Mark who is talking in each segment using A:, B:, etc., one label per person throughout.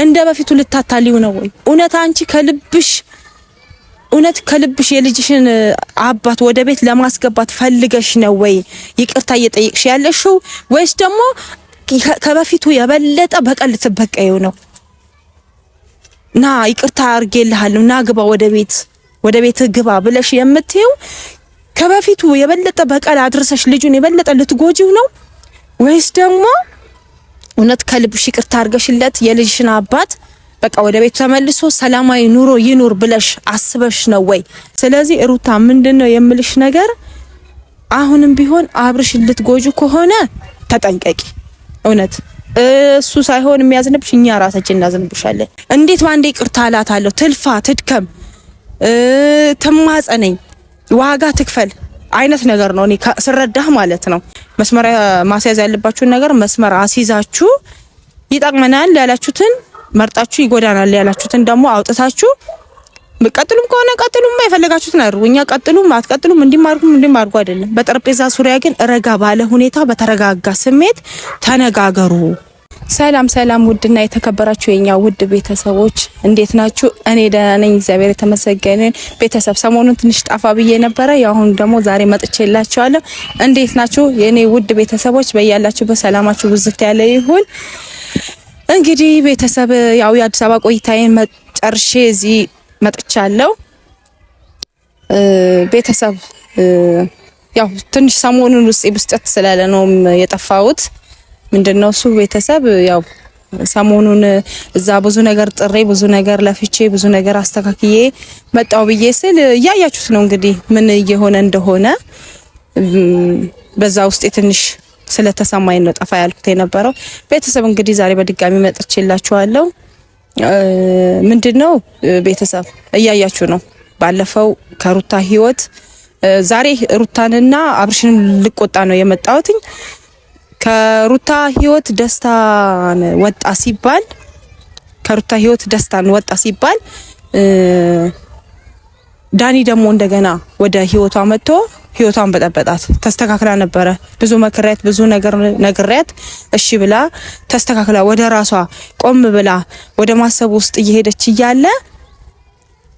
A: እንደ በፊቱ ልታታሊው ነው ወይ? እውነት አንቺ ከልብሽ የልጅሽን አባት ወደ ቤት ለማስገባት ፈልገሽ ነው ወይ ይቅርታ እየጠየቅሽ ያለሽው? ወይስ ደግሞ ከበፊቱ የበለጠ በቀል ልትበቀየው ነው? ና ይቅርታ አርጌልሃለሁ ና ግባ ወደ ቤት ግባ ብለሽ የምትይው ከበፊቱ የበለጠ በቀል አድርሰሽ ልጁን የበለጠ ልትጎጂው ነው? ወይስ ደግሞ እውነት ከልብሽ ይቅርታ አርገሽለት የልጅሽን አባት በቃ ወደ ቤት ተመልሶ ሰላማዊ ኑሮ ይኑር ብለሽ አስበሽ ነው ወይ? ስለዚህ ሩታ ምንድነው የምልሽ ነገር አሁንም ቢሆን አብርሽ ልትጎጁ ከሆነ ተጠንቀቂ። እውነት እሱ ሳይሆን የሚያዝንብሽ እኛ ራሳችን እናዝንብሻለን። እንዴት ባንዴ ይቅርታ አላታለሁ ትልፋ ትድከም ትማጸነኝ ዋጋ ትክፈል አይነት ነገር ነው እኔ ስረዳህ ማለት ነው። መስመር ማስያዝ ያለባችሁን ነገር መስመር አስይዛችሁ ይጣቅመናል ያላችሁትን መርጣችሁ ይጎዳናል ያላችሁትን ደግሞ አውጥታችሁ በቀጥሉም ከሆነ ቀጥሉም የፈለጋችሁትን አድርጉ። እኛ ቀጥሉም አትቀጥሉም እንዲማርጉ አይደለም። በጠረጴዛ ዙሪያ ግን ረጋ ባለ ሁኔታ በተረጋጋ ስሜት ተነጋገሩ። ሰላም ውድና የተከበራችሁ የኛ ውድ ቤተሰቦች እንዴት ናችሁ? እኔ ደህና ነኝ፣ እግዚአብሔር የተመሰገነ። ቤተሰብ ሰሞኑን ትንሽ ጣፋ ብዬ ነበረ። ያሁን ደግሞ ዛሬ መጥቼላችኋለሁ። እንዴት ናችሁ የኔ ውድ ቤተሰቦች? በያላችሁበት ሰላማችሁ ብዝት ያለ ይሁን። እንግዲህ ቤተሰብ ያው የአዲስ አበባ ቆይታዬን ጨርሼ እዚህ መጥቻለሁ። ቤተሰብ ያው ትንሽ ሰሞኑን ውስጥ ብስጨት ስላለ ነው የጠፋሁት። ምንድነው እሱ ቤተሰብ ያው ሰሞኑን እዛ ብዙ ነገር ጥሬ ብዙ ነገር ለፍቼ ብዙ ነገር አስተካክዬ መጣው ብዬ ስል ያያችሁት ነው እንግዲህ ምን እየሆነ እንደሆነ። በዛ ውስጥ ትንሽ ስለተሰማኝ ነው ጠፋ ያልኩት የነበረው። ቤተሰብ እንግዲህ ዛሬ በድጋሚ መጥቼላችኋለሁ። ምንድነው ቤተሰብ እያያችሁ ነው ባለፈው ከሩታ ህይወት ዛሬ ሩታንና አብርሽን ልቆጣ ነው የመጣሁት። ከሩታ ህይወት ደስታን ወጣ ሲባል ዳኒ ደግሞ እንደገና ወደ ህይወቷ መጥቶ ህይወቷን በጠበጣት። ተስተካክላ ነበረ ብዙ መከራየት ብዙ ነገር ነግሬያት እሺ ብላ ተስተካክላ ወደ ራሷ ቆም ብላ ወደ ማሰብ ውስጥ እየሄደች እያለ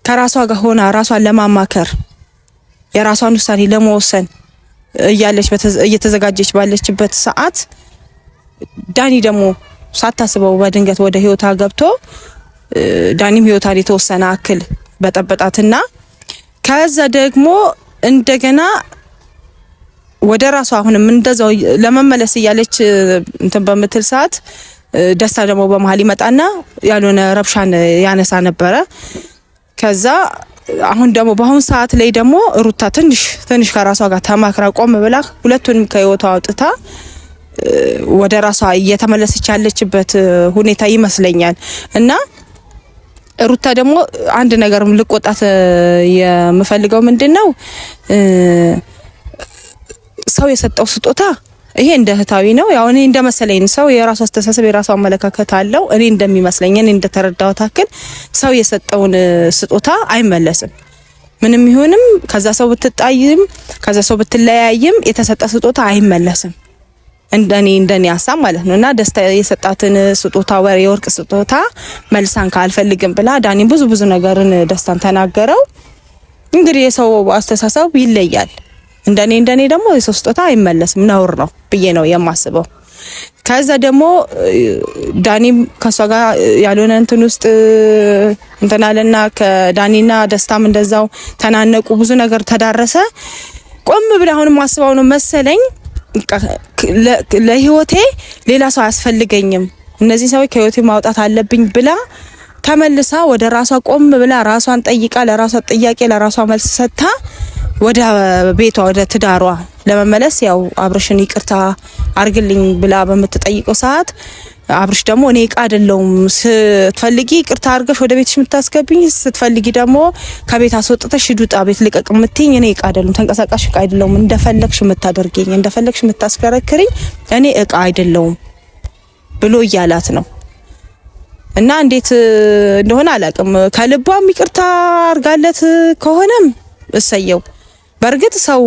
A: ከራሷ ጋር ሆና ራሷን ለማማከር የራሷን ውሳኔ ለመወሰን እያለች እየተዘጋጀች ባለችበት ሰዓት ዳኒ ደግሞ ሳታስበው በድንገት ወደ ህይወቷ ገብቶ ዳኒም ህይወቷን የተወሰነ አክል በጠበጣትና ከዛ ደግሞ እንደገና ወደ ራሷ አሁንም እንደዛው ለመመለስ እያለች እንትን በምትል ሰዓት ደስታ ደግሞ በመሃል ይመጣና ያልሆነ ረብሻን ያነሳ ነበረ። ከዛ አሁን ደግሞ በአሁን ሰዓት ላይ ደግሞ ሩታ ትንሽ ከራሷ ጋር ተማክራ ቆም ብላ ሁለቱንም ከህይወቷ አውጥታ ወደ ራሷ እየተመለሰች ያለችበት ሁኔታ ይመስለኛል። እና ሩታ ደግሞ አንድ ነገር ልቆጣት የምፈልገው ምንድነው ሰው የሰጠው ስጦታ ይሄ እንደ እህታዊ ነው። ያው እኔ እንደመሰለኝ ሰው የራሱ አስተሳሰብ የራሱ አመለካከት አለው። እኔ እንደሚመስለኝ እኔ እንደተረዳሁት አክል ሰው የሰጠውን ስጦታ አይመለስም። ምንም ይሁንም ከዛ ሰው ብትጣይም ከዛ ሰው ብትለያይም የተሰጠ ስጦታ አይመለስም። እንደኔ ሀሳብ ማለት ነውና ደስታ የሰጣትን ስጦታ የወርቅ ስጦታ መልሳን ካልፈልግም ብላ ዳኒ ብዙ ነገርን ደስታን ተናገረው። እንግዲህ የሰው አስተሳሰብ ይለያል። እንደኔ ደግሞ የሰው ስጦታ አይመለስም ነውር ነው ብዬ ነው የማስበው። ከዛ ደግሞ ዳኒም ከሷ ጋር ያልሆነ እንትን ውስጥ እንተናለና ከዳኒና ደስታም እንደዛው ተናነቁ፣ ብዙ ነገር ተዳረሰ። ቆም ብላ አሁንም ማስባው ነው መሰለኝ ለህይወቴ ሌላ ሰው አያስፈልገኝም፣ እነዚህ ሰዎች ከህይወቴ ማውጣት አለብኝ ብላ ተመልሳ ወደ ራሷ ቆም ብላ ራሷን ጠይቃ ለራሷ ጥያቄ ለራሷ መልስ ሰጥታ ወደ ቤቷ ወደ ትዳሯ ለመመለስ ያው አብርሽን ይቅርታ አርግልኝ ብላ በመተጠይቀው ሰዓት አብርሽ ደግሞ እኔ እቃ አይደለሁም፣ ስትፈልጊ ይቅርታ አርገሽ ወደ ቤትሽ የምታስገብኝ፣ ስትፈልጊ ደግሞ ከቤት አስወጥተሽ ሂዱጣ ቤት ልቀቅ የምትይኝ እኔ እቃ አይደለሁም፣ ተንቀሳቃሽ እቃ አይደለሁም፣ እንደፈለግሽ የምታደርጊኝ እንደፈለግሽ የምታስከረክሪኝ እኔ እቃ አይደለሁም ብሎ እያላት ነው። እና እንዴት እንደሆነ አላውቅም። ከልቧም ይቅርታ አርጋለት ከሆነም እሰየው። በርግጥ ሰው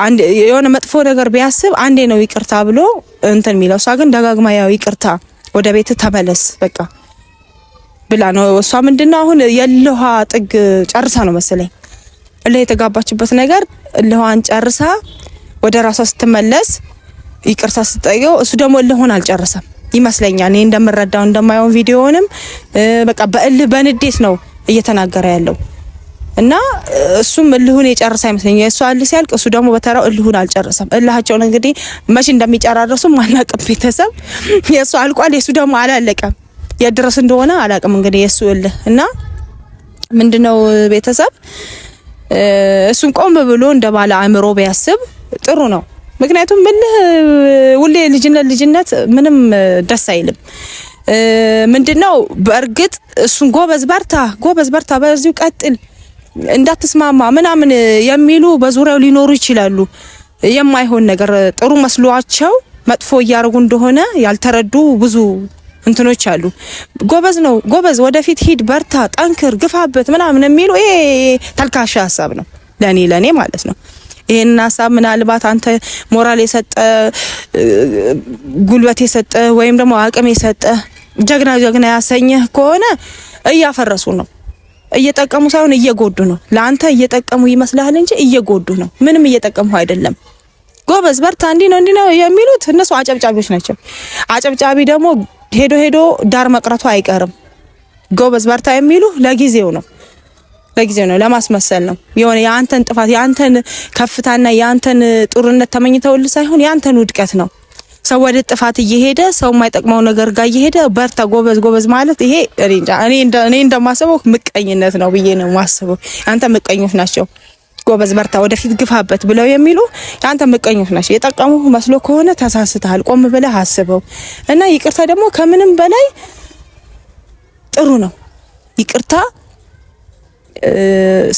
A: አንድ የሆነ መጥፎ ነገር ቢያስብ አንዴ ነው ይቅርታ ብሎ እንትን የሚለው። እሷ ግን ደጋግማ ያው ይቅርታ ወደ ቤት ተመለስ በቃ ብላ ነው እሷ። ምንድነው አሁን የልኋ ጥግ ጨርሳ ነው መሰለኝ የተጋባችበት ነገር። ልኋን ጨርሳ ወደ ራሷ ስትመለስ ይቅርታ ስትጠይቀው እሱ ደግሞ ልሆን አልጨረሰም ይመስለኛል። እኔ እንደምረዳው እንደማየው ቪዲዮውንም በቃ በንዴት ነው እየተናገረ ያለው እና እሱም ልሁን የጨረሰ አይመስለኛል። እሱ አል ሲያልቅ እሱ ደግሞ በተራው ልሁን አልጨረሰም። እላቸው እንግዲህ መቼ እንደሚጨራረሱ ማናቀም ቤተሰብ። የሱ አልቋል፣ የሱ ደግሞ አላለቀም። የድረስ እንደሆነ አላቅም እንግዲህ የሱ እልህ እና ምንድነው ቤተሰብ እሱን ቆም ብሎ እንደባለ አእምሮ ቢያስብ ጥሩ ነው። ምክንያቱም ሁሌ ልጅነት ምንም ደስ አይልም። ምንድነው በእርግጥ እሱን ጎበዝ በርታ በዚሁ ቀጥል እንዳትስማማ ምናምን የሚሉ በዙሪያው ሊኖሩ ይችላሉ። የማይሆን ነገር ጥሩ መስሏቸው መጥፎ እያደረጉ እንደሆነ ያልተረዱ ብዙ እንትኖች አሉ። ጎበዝ ወደፊት ሂድ፣ በርታ፣ ጠንክር፣ ግፋበት ምናምን የሚሉ ይሄ ተልካሻ ሀሳብ ነው ለኔ ማለት ነው። ይሄን ሀሳብ ምናልባት አንተ ሞራል የሰጠ ጉልበት የሰጠ ወይም ደግሞ አቅም የሰጠ ጀግና ያሰኘህ ከሆነ እያፈረሱ ነው። እየጠቀሙ ሳይሆን እየጎዱ ነው። ለአንተ እየጠቀሙ ይመስላል እንጂ እየጎዱ ነው። ምንም እየጠቀሙ አይደለም። ጎበዝ በርታ እንዲህ ነው የሚሉት እነሱ አጨብጫቢዎች ናቸው። አጨብጫቢ ደግሞ ሄዶ ዳር መቅረቱ አይቀርም። ጎበዝ በርታ የሚሉ ለጊዜው ነው ለማስመሰል ነው። የሆነ ያንተን ጥፋት ያንተን ከፍታና ያንተን ጡርነት ተመኝተውል ሳይሆን ያንተን ውድቀት ነው። ሰው ወደ ጥፋት እየሄደ ሰው የማይጠቅመው ነገር ጋር እየሄደ በርታ ጎበዝ ማለት ይሄ እኔ እንደማስበው ምቀኝነት ነው ብዬ ነው ማስበው። ያንተ ምቀኞች ናቸው። ጎበዝ በርታ ወደፊት ግፋበት ብለው የሚሉ ያንተ ምቀኞች ናቸው። የጠቀሙ መስሎ ከሆነ ተሳስተሃል። ቆም ብለህ አስበው እና ይቅርታ ደግሞ ከምንም በላይ ጥሩ ነው። ይቅርታ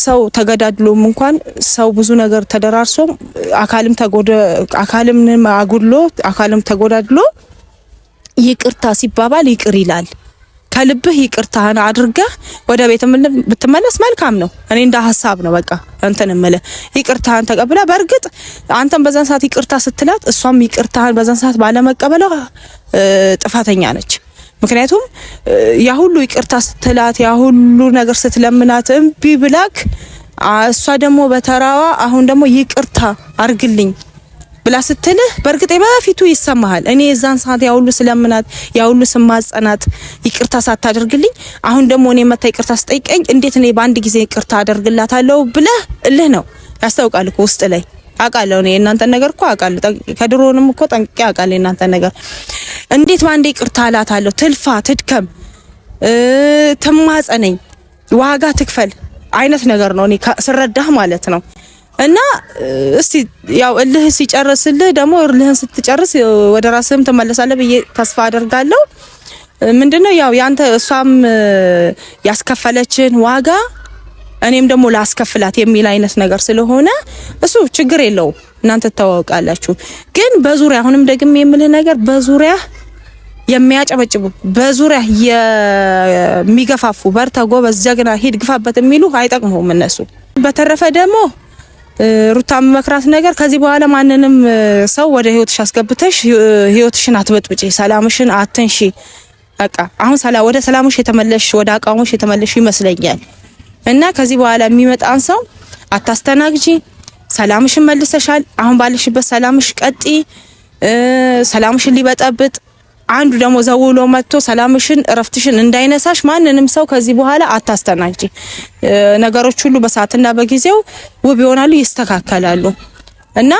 A: ሰው ተገዳድሎም እንኳን ሰው ብዙ ነገር ተደራርሶም አካልም ተጎዳድሎ ይቅርታ ሲባባል ይቅር ይላል። ከልብህ ይቅርታህን አድርገህ ወደ ቤት ብትመለስ መልካም ነው። እኔ እንደ ሐሳብ ነው በቃ እንትን እምልህ ይቅርታህን ተቀብላ። በእርግጥ አንተም በዛን ሰዓት ይቅርታ ስትላት እሷም ይቅርታህን በዛን ሰዓት ባለመቀበሏ ጥፋተኛ ነች። ምክንያቱም ያ ሁሉ ይቅርታ ስትላት ያ ሁሉ ነገር ስትለምናት እምቢ ብላክ እሷ ደግሞ በተራዋ አሁን ደግሞ ይቅርታ አርግልኝ ብላ ስትልህ በእርግጥ በፊቱ ይሰማሃል። እኔ የዛን ሰዓት ያ ሁሉ ስለምናት ያ ሁሉ ስማጸናት ይቅርታ ሳታደርግልኝ አሁን ደግሞ እኔ መታ ይቅርታ ስጠይቀኝ እንዴት እኔ በአንድ ጊዜ ይቅርታ አደርግላታለሁ ብለህ እልህ ነው ያስታውቃል እኮ ውስጥ ላይ አውቃለሁ። እኔ እናንተ ነገር እኮ አውቃለሁ። ከድሮንም እኮ ጠንቅቄ አውቃለሁ እናንተ ነገር እንዴት ባንዴ ይቅርታ አላታለሁ። ትልፋ ትድከም ትማጸነኝ ዋጋ ትክፈል አይነት ነገር ነው እኔ ስረዳህ ማለት ነው። እና እስቲ ያው እልህ ሲጨርስልህ ደግሞ እልህን ስትጨርስ ወደ ራስህም ተመለሳለህ ብዬ ተስፋ አደርጋለሁ። ምንድነው ያው ያንተ እሷም ያስከፈለችን ዋጋ እኔም ደግሞ ላስከፍላት የሚል አይነት ነገር ስለሆነ እሱ ችግር የለውም። እናንተ ተዋውቃላችሁ። ግን በዙሪያ አሁንም ደግሜ የምልህ ነገር በዙሪያ የሚያጨበጭቡ በዙሪያ የሚገፋፉ በርታ ጎበዝ ጀግና ሂድ ግፋበት የሚሉ አይጠቅሙም እነሱ። በተረፈ ደግሞ ሩታም መክራት ነገር ከዚህ በኋላ ማንንም ሰው ወደ ህይወትሽ አስገብተሽ ህይወትሽን አትበጥብጪ፣ ሰላምሽን አትንሺ። በቃ አሁን ወደ ሰላምሽ የተመለሽ ወደ አቋምሽ የተመለሽ ይመስለኛል። እና ከዚህ በኋላ የሚመጣን ሰው አታስተናግጂ። ሰላምሽን መልሰሻል። አሁን ባለሽበት ሰላምሽ ቀጢ። ሰላምሽን ሊበጠብጥ አንዱ ደግሞ ዘውሎ መጥቶ ሰላምሽን እረፍትሽን እንዳይነሳሽ ማንንም ሰው ከዚህ በኋላ አታስተናግጂ። ነገሮች ሁሉ በሰዓትና በጊዜው ውብ ይሆናሉ፣ ይስተካከላሉ። እና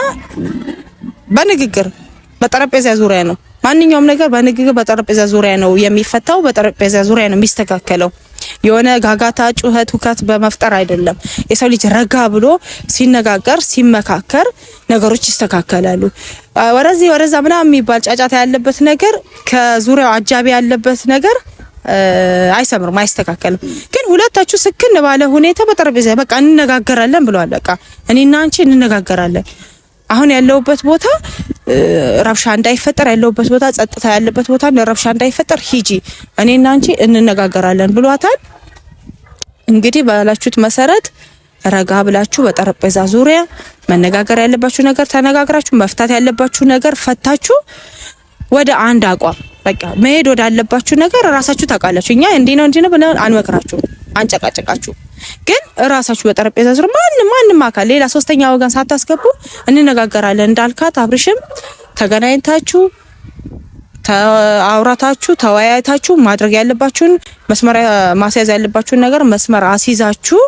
A: በንግግር በጠረጴዛ ዙሪያ ነው ማንኛውም ነገር በንግግር በጠረጴዛ ዙሪያ ነው የሚፈታው፣ በጠረጴዛ ዙሪያ ነው የሚስተካከለው። የሆነ ጋጋታ ጩኸት ሁከት በመፍጠር አይደለም። የሰው ልጅ ረጋ ብሎ ሲነጋገር ሲመካከር ነገሮች ይስተካከላሉ። ወደዛ ምናምን የሚባል ጫጫታ ያለበት ነገር ከዙሪያው አጃቢ ያለበት ነገር አይሰምርም፣ አይስተካከልም። ግን ሁለታችሁ ስክን ባለ ሁኔታ በጠረጴዛ በቃ እንነጋገራለን ብለዋል። በቃ እኔና አንቺ እንነጋገራለን። አሁን ያለውበት ቦታ ረብሻ እንዳይፈጠር ያለውበት ቦታ ጸጥታ ያለበት ቦታ ረብሻ እንዳይፈጠር ሂጂ እኔና አንቺ እንነጋገራለን ብሏታል። እንግዲህ ባላችሁት መሰረት ረጋ ብላችሁ በጠረጴዛ ዙሪያ መነጋገር ያለባችሁ ነገር ተነጋግራችሁ መፍታት ያለባችሁ ነገር ፈታችሁ ወደ አንድ አቋም በቃ መሄድ ወዳለባችሁ ነገር ራሳችሁ ታውቃላችሁ። እኛ እንዲህ ነው ብለን አንመክራችሁ፣ አንጨቃጨቃችሁ። ግን ራሳችሁ በጠረጴዛ ዙሪያ ማንም አካል ሌላ ሶስተኛ ወገን ሳታስገቡ እንነጋገራለን። እንዳልካት አብርሽም ተገናኝታችሁ አውራታችሁ ተወያይታችሁ ማድረግ ያለባችሁን መስመር ማስያዝ ያለባችሁን ነገር መስመር አስይዛችሁ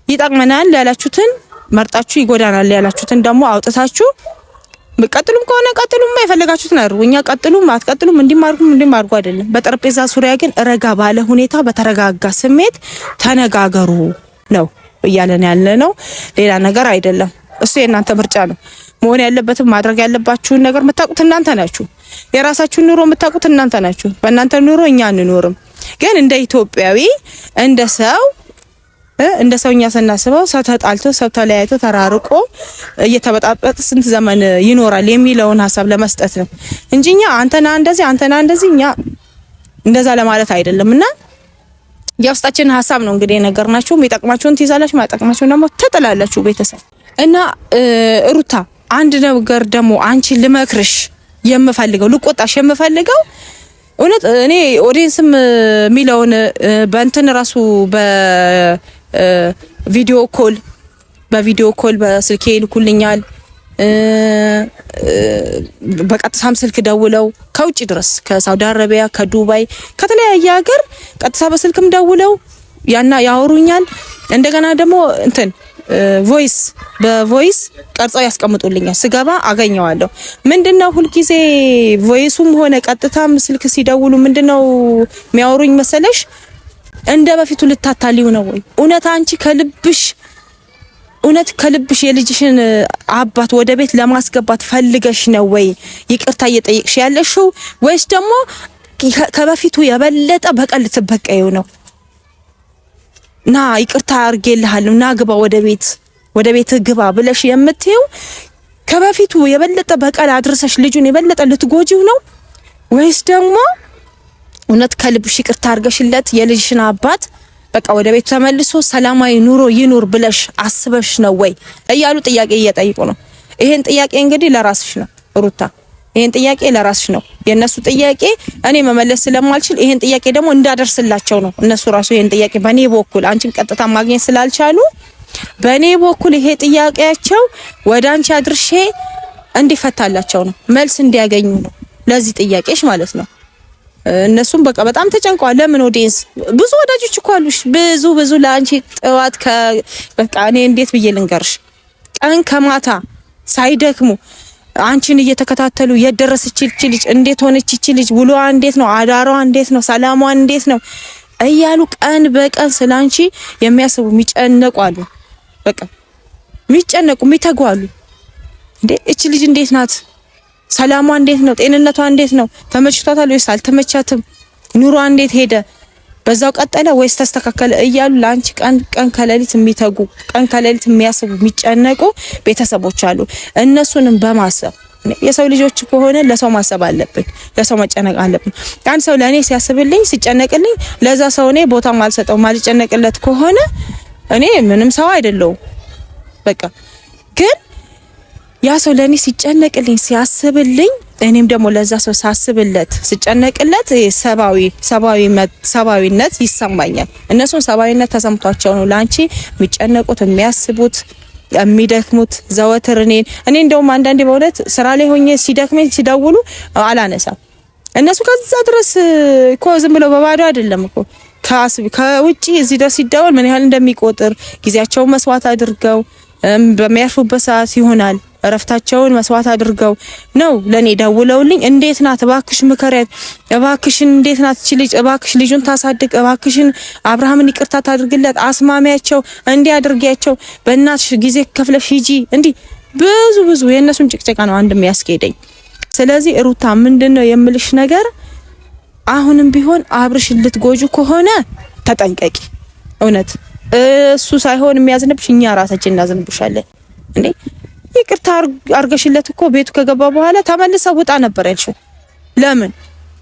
A: ይጠቅመናል ያላችሁትን መርጣችሁ ይጎዳናል ያላችሁትን ደግሞ አውጥታችሁ ቀጥሉም ከሆነ ቀጥሉም የፈለጋችሁትን አድርጉ። እኛ ቀጥሉም አትቀጥሉም እንዲማርጉ አይደለም። በጠረጴዛ ዙሪያ ግን ረጋ ባለ ሁኔታ በተረጋጋ ስሜት ተነጋገሩ ነው እያለን ያለ ነው። ሌላ ነገር አይደለም። እሱ የእናንተ ምርጫ ነው። መሆን ያለበትም ማድረግ ያለባችሁን ነገር የምታውቁት እናንተ ናችሁ። የራሳችሁን ኑሮ የምታውቁት እናንተ ናችሁ። በእናንተ ኑሮ እኛ አንኖርም። ግን እንደ ኢትዮጵያዊ እንደ ሰውኛ ስናስበው ሰው ተጣልቶ ሰው ተለያይቶ ተራርቆ እየተበጣበጠ ስንት ዘመን ይኖራል የሚለውን ሀሳብ ለመስጠት ነው እንጂ እኛ አንተና እንደዚህ እኛ እንደዛ ለማለት አይደለምና የውስጣችን ሀሳብ ነው እንግዲህ ነገርናችሁ። የሚጠቅማችሁን ትይዛላችሁ፣ ማይጠቅማችሁን ደግሞ ትጥላላችሁ ቤተሰብ እና ሩታ አንድ ነገር ደግሞ አንቺ ልመክርሽ የምፈልገው ልቆጣሽ የምፈልገው እውነት እኔ ኦዲየንስም ሚሊዮን በእንትን ራሱ በቪዲዮ ኮል በስልኬ ይልኩልኛል። በቀጥታም ስልክ ደውለው ከውጭ ድረስ ከሳውዲ አረቢያ ከዱባይ ከተለያየ ሀገር ቀጥታ በስልክም ደውለው ያወሩኛል። እንደገና ደግሞ እንትን በቮይስ ቀርጸው ያስቀምጡልኛል። ስገባ አገኘዋለሁ። ምንድነው ሁልጊዜ ቮይሱም ሆነ ቀጥታም ስልክ ሲደውሉ ምንድነው የሚያወሩኝ መሰለሽ? እንደ በፊቱ ልታታሊው ነው ወይ? እውነት አንቺ ከልብሽ የልጅሽን አባት ወደ ቤት ለማስገባት ፈልገሽ ነው ወይ ይቅርታ እየጠየቅሽ ያለሽው? ወይስ ደግሞ ከበፊቱ የበለጠ በቀል ልትበቀዩ ነው? ና ይቅርታ አርጌልሃለሁ ና ግባ ወደ ቤት ግባ ብለሽ የምትይው ከበፊቱ የበለጠ በቀል አድርሰሽ ልጁን የበለጠ ልትጎጂው ነው? ወይስ ደግሞ እውነት ከልብሽ ይቅርታ አርገሽለት የልጅሽን አባት በቃ ወደ ቤቱ ተመልሶ ሰላማዊ ኑሮ ይኑር ብለሽ አስበሽ ነው ወይ እያሉ ጥያቄ እየጠይቁ ነው። ይሄን ጥያቄ እንግዲህ ለራስሽ ነው ሩታ፣ ይሄን ጥያቄ ለራስሽ ነው። የነሱ ጥያቄ እኔ መመለስ ስለማልችል ይሄን ጥያቄ ደግሞ እንዳደርስላቸው ነው። እነሱ ራሱ ይሄን ጥያቄ በኔ በኩል አንቺን ቀጥታ ማግኘት ስላልቻሉ በኔ በኩል ይሄ ጥያቄያቸው ወደ አንቺ አድርሼ እንዲፈታላቸው ነው፣ መልስ እንዲያገኙ ነው ለዚህ ጥያቄሽ ማለት ነው። እነሱም በቃ በጣም ተጨንቀዋል። ለምን ኦዲየንስ ብዙ ወዳጆች እኮ አሉሽ፣ ብዙ ለአንቺ ጥዋት በቃ እኔ እንዴት ብዬ ልንገርሽ፣ ቀን ከማታ ሳይደክሙ አንቺን እየተከታተሉ የደረሰች ልጅ እንዴት ሆነች፣ እቺ ልጅ ውሎዋ እንዴት ነው፣ አዳሯ እንዴት ነው፣ ሰላሟ እንዴት ነው እያሉ ቀን በቀን ስላንቺ የሚያስቡ የሚጨነቁ አሉ። በቃ የሚጨነቁ የሚተጉ አሉ። እንዴ እቺ ልጅ እንዴት ናት? ሰላሟ እንዴት ነው? ጤንነቷ እንዴት ነው? ተመችቷታል ወይስ አልተመቻትም? ኑሯ እንዴት ሄደ? በዛው ቀጠለ ወይስ ተስተካከለ? እያሉ ላንቺ ቀን ከሌሊት የሚተጉ ቀን ከሌሊት የሚያስቡ የሚጨነቁ ቤተሰቦች አሉ። እነሱንም በማሰብ የሰው ልጆች ከሆነ ለሰው ማሰብ አለብን፣ ለሰው መጨነቅ አለብን። አንድ ሰው ለኔ ሲያስብልኝ ሲጨነቅልኝ ለዛ ሰው እኔ ቦታ ማልሰጠው ማልጨነቅለት ከሆነ እኔ ምንም ሰው አይደለሁም። በቃ ግን ያ ሰው ለኔ ሲጨነቅልኝ ሲያስብልኝ እኔም ደግሞ ለዛ ሰው ሳስብለት ሲጨነቅለት ሰባዊነት ይሰማኛል። እነሱን ሰባዊነት ተሰምቷቸው ነው ላንቺ የሚጨነቁት የሚያስቡት የሚደክሙት ዘወትር እኔ እንደውም አንዳንዴ በእውነት ስራ ላይ ሆኜ ሲደክመኝ ሲደውሉ አላነሳም። እነሱ ከዛ ድረስ እኮ ዝም ብለው በባዶ አይደለም እኮ ከውጪ እዚህ ድረስ ሲደወል ምን ያህል እንደሚቆጥር ጊዜያቸውን መስዋዕት አድርገው በሚያርፉበት ሰዓት ይሆናል እረፍታቸውን መስዋዕት አድርገው ነው ለኔ ደውለውልኝ እንዴት ናት እባክሽ ምከሪያት፣ እባክሽን እንዴት ናት እቺ ልጅ፣ እባክሽ ልጁን ታሳድግ፣ እባክሽን አብርሃምን ይቅርታ ታድርግለት፣ አስማሚያቸው እንዲህ አድርጊያቸው፣ በእናትሽ ጊዜ ከፍለሽ ሂጂ። እንዲህ ብዙ የእነሱን ጭቅጭቃ ነው አንድ የሚያስኬደኝ። ስለዚህ ሩታ ምንድነው የምልሽ ነገር አሁንም ቢሆን አብርሽን ልትጎጁ ከሆነ ተጠንቀቂ። እውነት እሱ ሳይሆን የሚያዝንብሽ እኛ ራሳችን እናዝንብሻለን። እንዴ ይቅርታ አርገሽለት እኮ ቤቱ ከገባ በኋላ ተመልሰው ውጣ ነበር ያልሽው። ለምን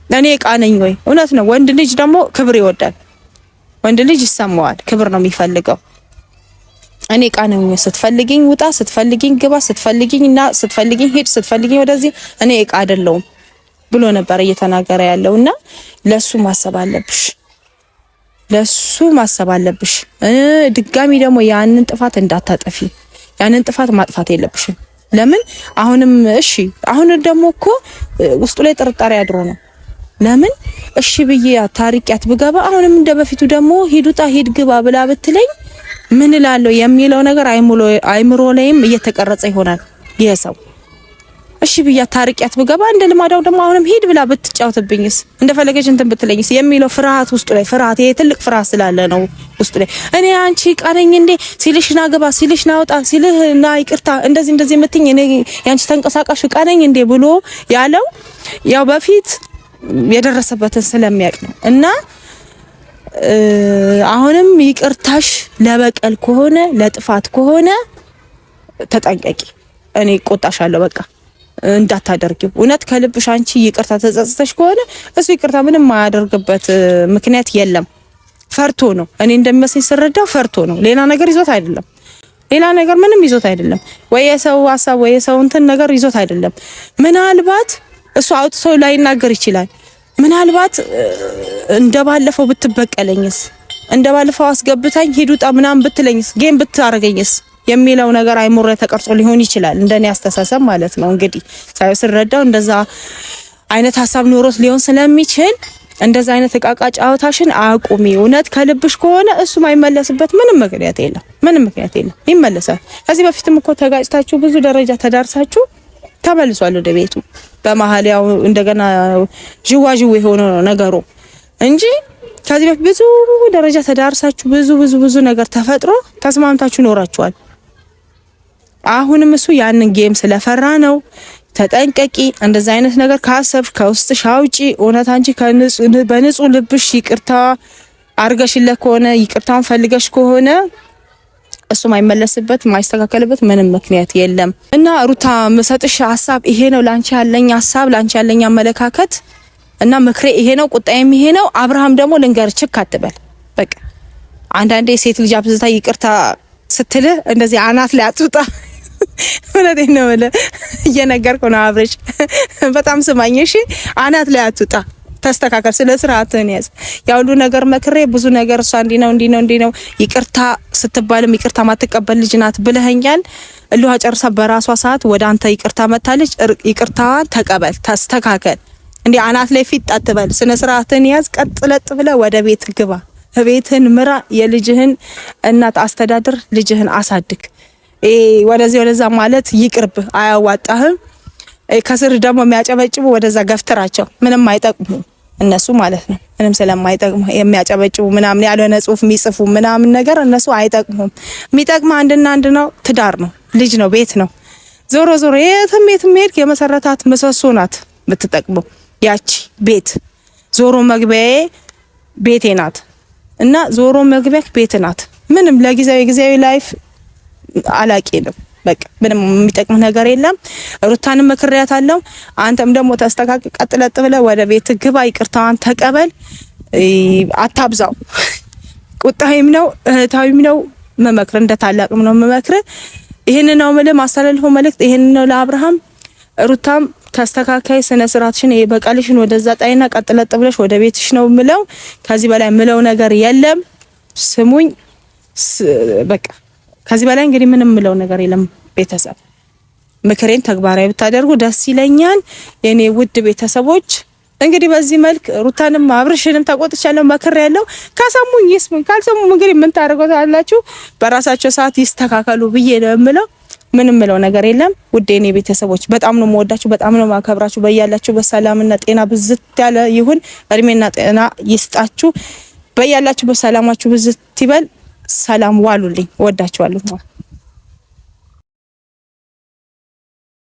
A: እኔ ዕቃ ነኝ ወይ? እውነት ነው። ወንድ ልጅ ደግሞ ክብር ይወዳል። ወንድ ልጅ ይሰማዋል፣ ክብር ነው የሚፈልገው። እኔ ዕቃ ነኝ ወይ? ስትፈልጊኝ ውጣ፣ ስትፈልጊኝ ግባ፣ ስትፈልጊኝና ስትፈልጊኝ ሄድ፣ ስትፈልጊኝ ወደዚህ። እኔ ዕቃ አይደለሁም። ብሎ ነበር እየተናገረ ያለውና ለሱ ማሰብ አለብሽ። ድጋሚ ደግሞ ያንን ጥፋት እንዳታጠፊ፣ ያንን ጥፋት ማጥፋት የለብሽም። ለምን አሁንም እሺ፣ አሁን ደግሞ እኮ ውስጡ ላይ ጥርጣሬ አድሮ ነው። ለምን እሺ ብዬ ታሪቂያት ብገባ አሁንም እንደበፊቱ ደግሞ ሂዱጣ ሂድ ግባ ብላ ብትለኝ ምን እላለሁ የሚለው ነገር አይምሮ ላይም እየተቀረጸ ይሆናል። ይሄ ሰው እሺ ብዬ ታሪቂያት ብገባ እንደ ልማዳው ደግሞ አሁንም ሂድ ብላ ብትጫውትብኝስ እንደፈለገች እንትን ብትለኝስ የሚለው ፍርሃት ውስጡ ላይ ፍርሃት፣ ይሄ ትልቅ ፍርሃት ስላለ ነው ውስጡ ላይ። እኔ አንቺ ቃነኝ እንዴ ሲልሽ ና ግባ ሲልሽ ና ወጣ ሲልህ ና ይቅርታ እንደዚህ የምትኝ እኔ ያንቺ ተንቀሳቃሽ ቃነኝ እንዴ ብሎ ያለው ያው በፊት የደረሰበትን ስለሚያውቅ ነው። እና አሁንም ይቅርታሽ ለበቀል ከሆነ ለጥፋት ከሆነ ተጠንቀቂ። እኔ ቆጣሻለሁ በቃ እንዳታደርጊው። እውነት ከልብሽ አንቺ ይቅርታ ተጸጽተሽ ከሆነ እሱ ይቅርታ ምንም ማያደርግበት ምክንያት የለም። ፈርቶ ነው። እኔ እንደሚመስለኝ ስረዳው ፈርቶ ነው። ሌላ ነገር ይዞት አይደለም። ሌላ ነገር ምንም ይዞት አይደለም። ወይ የሰው ሀሳብ ወይ የሰው እንትን ነገር ይዞት አይደለም። ምናልባት እሱ አውጥቶ ላይናገር ይችላል። ምናልባት እንደባለፈው ብትበቀለኝስ፣ እንደባለፈው አስገብታኝ ሂዱጣ ምናምን ብትለኝስ፣ ጌም ብታረገኝስ የሚለው ነገር አይሙረ ተቀርጾ ሊሆን ይችላል። እንደኔ አስተሳሰብ ማለት ነው። እንግዲህ ሳይስረዳው እንደዛ አይነት ሀሳብ ኖሮት ሊሆን ስለሚችል እንደዛ አይነት እቃቃ ጫወታሽን አቁሚ። እውነት ከልብሽ ከሆነ እሱ ማይመለስበት ምንም ምክንያት የለም። ይመለሳል። ከዚህ በፊትም እኮ ተጋጭታችሁ ብዙ ደረጃ ተዳርሳችሁ ተመልሷል ወደ ቤቱ። በመሀል ያው እንደገና ጅዋጅው የሆነ ነገሩ እንጂ ከዚህ በፊት ብዙ ደረጃ ተዳርሳችሁ ብዙ ነገር ተፈጥሮ ተስማምታችሁ ኖራችኋል። አሁንም እሱ ያንን ጌም ስለፈራ ነው። ተጠንቀቂ። እንደዛ አይነት ነገር ካሰብሽ ከውስጥሽ አውጪ። እውነት አንቺ በንጹህ ልብሽ ይቅርታ አርገሽለት ከሆነ ይቅርታን ፈልገሽ ከሆነ እሱ ማይመለስበት ማይስተካከልበት ምንም ምክንያት የለም። እና ሩታ መሰጥሽ ሐሳብ ይሄ ነው። ላንቺ ያለኝ ሐሳብ ላንቺ ያለኝ አመለካከት እና ምክሬ ይሄ ነው። ቁጣዬም ይሄ ነው። አብርሃም ደግሞ ልንገር ችክ አትበል። በቃ አንዳንዴ ሴት ልጅ አብዝታ ይቅርታ ስትልህ እንደዚህ አናት ላይ አትውጣ። እውነቴን ነው ማለት እየነገርኩ ነው። አብረሽ በጣም ስማኝ እሺ። አናት ላይ አትውጣ። ተስተካከል። ስለ ስርዓትን ያዝ። ያ ሁሉ ነገር መክሬ ብዙ ነገር እሷ እንዲ ነው ይቅርታ ስትባልም ይቅርታ ማትቀበል ልጅ ናት ብለኸኛል። እልዋ ጨርሳ በራሷ ሰዓት ወደ አንተ ይቅርታ መታለች። ይቅርታዋን ተቀበል፣ ተስተካከል። እንዴ አናት ላይ ፊት አትበል። ስነ ስርዓትን ያዝ። ቀጥለጥ ብለ ወደ ቤት ግባ። ቤትህን ምራ። የልጅህን እናት አስተዳድር። ልጅህን አሳድግ። ወደዛ ማለት ይቅርብ፣ አያዋጣህም። ከስር ደግሞ የሚያጨበጭቡ ወደዛ ገፍትራቸው። ምንም አይጠቅሙ እነሱ ማለት ነው። ምንም ስለማይጠቅሙ የሚያጨበጭቡ ምናምን ያልሆነ ጽሁፍ የሚጽፉ ምናምን ነገር እነሱ አይጠቅሙም። የሚጠቅም አንድና አንድ ነው፣ ትዳር ነው፣ ልጅ ነው፣ ቤት ነው። ዞሮ የትም ሄድክ የመሰረታት ምሰሶ ናት የምትጠቅመው ያቺ ቤት። ዞሮ መግቢያዬ ቤቴ ናት እና ዞሮ መግቢያ ቤት ናት። ምንም ለጊዜያዊ ላይፍ አላቂ ነው። በቃ ምንም የሚጠቅም ነገር የለም። ሩታንም መክሪያታለሁ። አንተም ደግሞ ተስተካክል። ቀጥለጥ ብለህ ወደ ቤት ግባ። ይቅርታዋን ተቀበል። አታብዛው። ቁጣይም ነው እህታዊም ነው መመክር፣ እንደ ታላቅም ነው መመክር። ይሄን ነው ማለት ማስተላለፈው መልእክት ይሄን ነው ለአብርሃም። ሩታም ተስተካካይ፣ ስነ ስርዓትሽን በቃልሽን ወደዛ ጣይና ቀጥለጥ ብለሽ ወደ ቤትሽ ነው ምለው። ከዚህ በላይ ምለው ነገር የለም። ስሙኝ በቃ ከዚህ በላይ እንግዲህ ምንም ምለው ነገር የለም። ቤተሰብ ምክሬን ተግባራዊ ብታደርጉ ደስ ይለኛል። የኔ ውድ ቤተሰቦች እንግዲህ በዚህ መልክ ሩታንም አብርሽንም ተቆጥቻለሁ፣ መክሬያለሁ። ከሰሙኝ ይስሙኝ፣ ካልሰሙ እንግዲህ ምን ታደርጉታላችሁ? በራሳቸው ሰዓት ይስተካከሉ ብዬ ነው የምለው። ምንም ምለው ነገር የለም። ውድ የኔ ቤተሰቦች በጣም ነው የምወዳችሁ፣ በጣም ነው የማከብራችሁ። በያላችሁ በሰላምና ጤና ብዝት ያለ ይሁን። እድሜና ጤና ይስጣችሁ። በያላችሁ በሰላማችሁ ብዝት ይበል። ሰላም ዋሉልኝ። ወዳችኋለሁ።